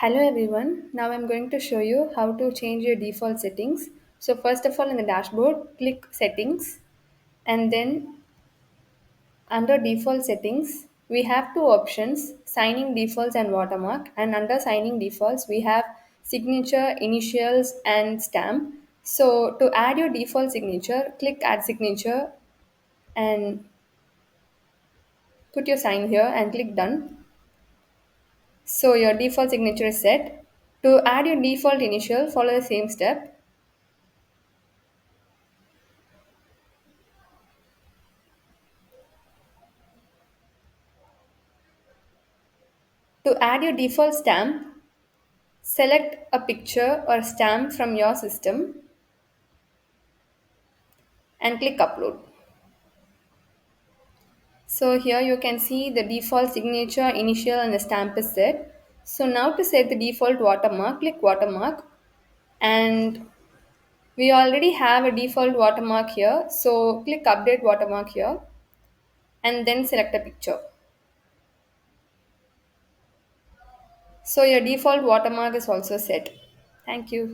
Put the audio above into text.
Hello everyone, now I'm going to show you how to change your default settings. So first of all in the dashboard, click settings and then under default settings, we have two options, signing defaults and watermark, and under signing defaults we have signature, initials and stamp. So to add your default signature, click add signature and put your sign here and click done. So your default signature is set. To add your default initial, follow the same step. To add your default stamp, select a picture or stamp from your system and click upload. So here you can see the default signature, initial and the stamp is set. So now to set the default watermark, click watermark and we already have a default watermark here. So click update watermark here and then select a picture. So your default watermark is also set. Thank you.